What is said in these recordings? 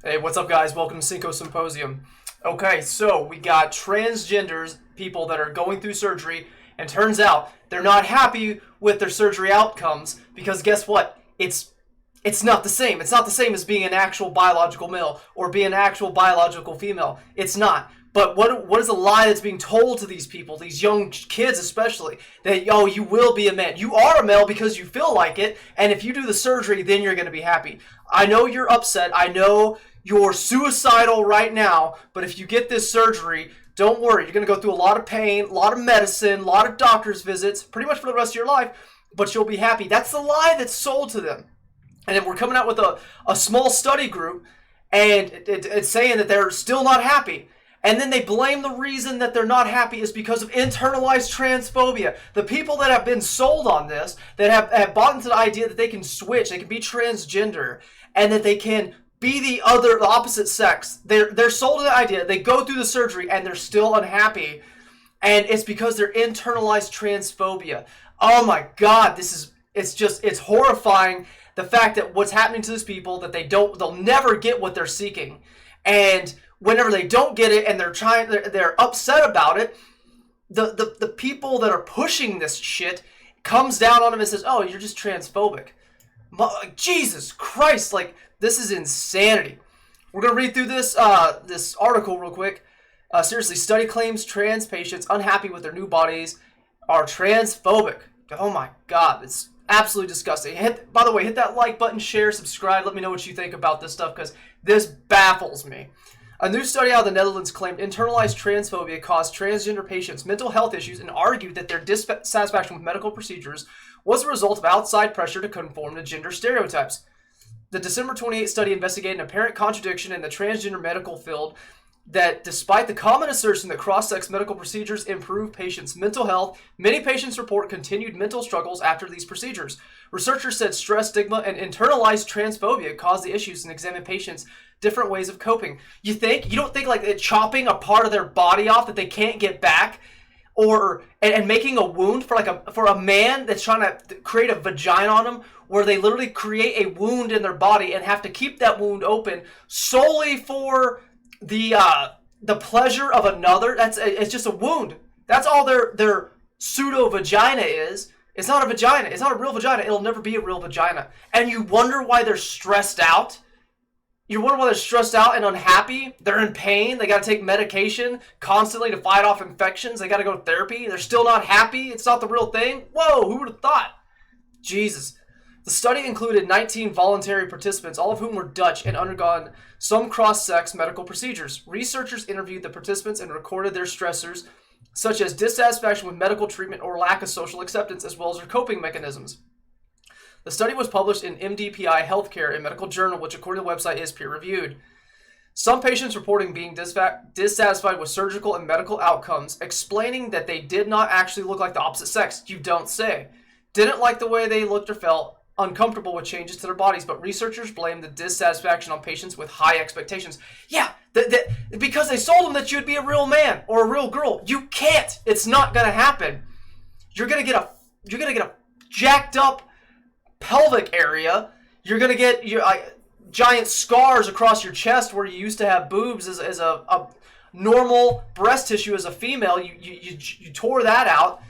Hey, what's up, guys? Welcome to Cinco Symposium. Okay, so we got transgenders, people that are going through surgery, and turns out they're not happy with their surgery outcomes because guess what? It's not the same. It's not the same as being an actual biological male or being an actual biological female. It's not. But what is a lie that's being told to these people, these young kids especially, that, oh, you will be a man. You are a male because you feel like it, and if you do the surgery, then you're going to be happy. I know you're upset. I know you're suicidal right now, but if you get this surgery, don't worry. You're going to go through a lot of pain, a lot of medicine, a lot of doctor's visits, pretty much for the rest of your life, but you'll be happy. That's the lie that's sold to them. And then we're coming out with a small study group, and it's saying that they're still not happy. And then they blame the reason that they're not happy is because of internalized transphobia. The people that have been sold on this, that have bought into the idea that they can switch, they can be transgender, and that they can be the opposite sex. They're sold to the idea. They go through the surgery and they're still unhappy. And it's because they're internalized transphobia. Oh my God, it's horrifying. The fact that what's happening to these people, that they'll never get what they're seeking. And whenever they don't get it and they're upset about it, the people that are pushing this shit comes down on them and says, oh, you're just transphobic. Jesus Christ, like, this is insanity. We're going to read through this article real quick. Seriously, study claims trans patients unhappy with their new bodies are transphobic. Oh my God, it's absolutely disgusting. By the way, hit that like button, share, subscribe. Let me know what you think about this stuff because this baffles me. A new study out of the Netherlands claimed internalized transphobia caused transgender patients mental health issues and argued that their dissatisfaction with medical procedures was a result of outside pressure to conform to gender stereotypes. The December 28 study investigated an apparent contradiction in the transgender medical field that despite the common assertion that cross-sex medical procedures improve patients' mental health, many patients report continued mental struggles after these procedures. Researchers said stress, stigma, and internalized transphobia caused the issues and examined patients' different ways of coping. You don't think like chopping a part of their body off that they can't get back, and making a wound for a man that's trying to create a vagina on them, where they literally create a wound in their body and have to keep that wound open solely for the pleasure of another. It's just a wound. That's all their pseudo vagina is. It's not a vagina. It's not a real vagina. It'll never be a real vagina. And you wonder why they're stressed out. You wonder why they're stressed out and unhappy. They're in pain. They got to take medication constantly to fight off infections. They got to go to therapy. They're still not happy. It's not the real thing. Whoa, who would have thought? Jesus. The study included 19 voluntary participants, all of whom were Dutch and undergone some cross-sex medical procedures. Researchers interviewed the participants and recorded their stressors, such as dissatisfaction with medical treatment or lack of social acceptance, as well as their coping mechanisms. The study was published in MDPI Healthcare, a medical journal, which according to the website is peer-reviewed. Some patients reporting being dissatisfied with surgical and medical outcomes, explaining that they did not actually look like the opposite sex. You don't say. Didn't like the way they looked or felt, uncomfortable with changes to their bodies, but researchers blame the dissatisfaction on patients with high expectations. Yeah, because they sold them that you'd be a real man or a real girl. You can't. It's not gonna happen. You're gonna get a jacked up pelvic area. You're gonna get giant scars across your chest where you used to have boobs as a normal breast tissue as a female. You tore that out.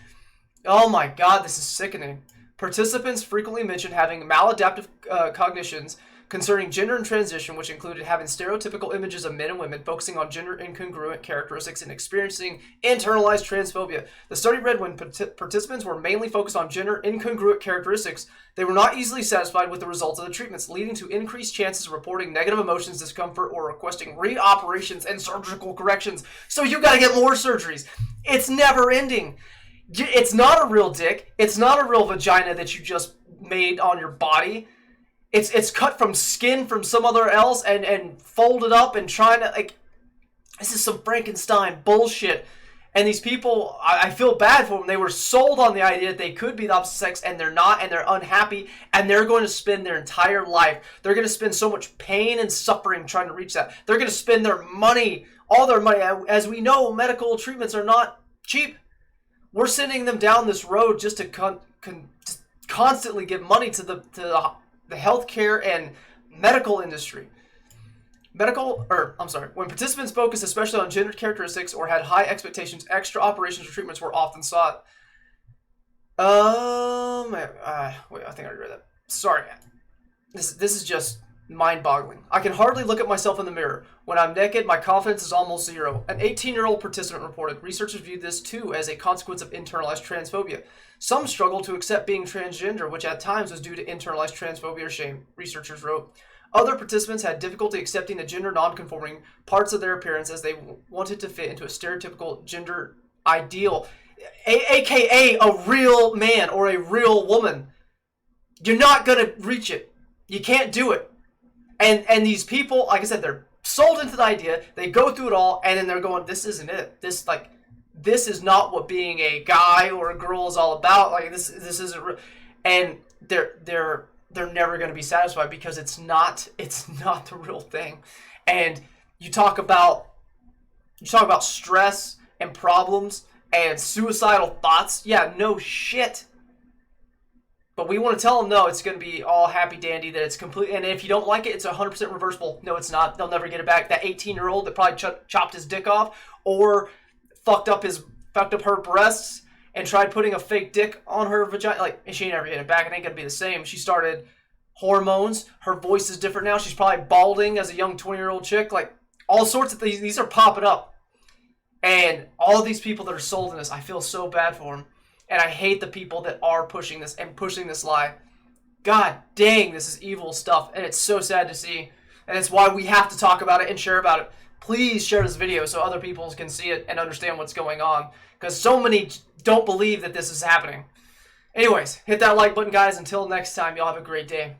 Oh my God, this is sickening. Participants frequently mentioned having maladaptive cognitions concerning gender and transition, which included having stereotypical images of men and women, focusing on gender incongruent characteristics, and experiencing internalized transphobia. The study read when participants were mainly focused on gender incongruent characteristics, they were not easily satisfied with the results of the treatments, leading to increased chances of reporting negative emotions, discomfort, or requesting re-operations and surgical corrections. So you gotta get more surgeries. It's never ending. It's not a real dick. It's not a real vagina that you just made on your body. It's cut from skin from some other else and folded up and trying to, like, this is some Frankenstein bullshit. And these people, I feel bad for them. They were sold on the idea that they could be the opposite sex, and they're not, and they're unhappy, and they're going to spend their entire life. They're going to spend so much pain and suffering trying to reach that. They're going to spend their money, all their money. As we know, medical treatments are not cheap. We're sending them down this road just to constantly give money to the healthcare and medical industry. When participants focused especially on gender characteristics or had high expectations, extra operations or treatments were often sought. Wait, I think I already read that. Sorry. This is just mind-boggling. I can hardly look at myself in the mirror. When I'm naked, my confidence is almost zero. An 18-year-old participant reported. Researchers viewed this, too, as a consequence of internalized transphobia. Some struggle to accept being transgender, which at times was due to internalized transphobia or shame, researchers wrote. Other participants had difficulty accepting the gender non-conforming parts of their appearance as they wanted to fit into a stereotypical gender ideal, aka a real man or a real woman. You're not going to reach it. You can't do it. And these people, like I said, they're sold into the idea. They go through it all, and then they're going, this isn't it. This is not what being a guy or a girl is all about. Like this isn't real. And they're never going to be satisfied because it's not the real thing. And you talk about stress and problems and suicidal thoughts. Yeah, no shit. But we want to tell them, no, it's going to be all happy dandy, that it's complete. And if you don't like it, it's 100% reversible. No, it's not. They'll never get it back. That 18-year-old that probably chopped his dick off or fucked up her breasts and tried putting a fake dick on her vagina, like, and she never get it back. It ain't going to be the same. She started hormones. Her voice is different now. She's probably balding as a young 20-year-old chick. Like, all sorts of things. These are popping up. And all of these people that are sold in this, I feel so bad for them. And I hate the people that are pushing this and pushing this lie. God dang, this is evil stuff. And it's so sad to see. And it's why we have to talk about it and share about it. Please share this video so other people can see it and understand what's going on. Because so many don't believe that this is happening. Anyways, hit that like button, guys. Until next time, y'all have a great day.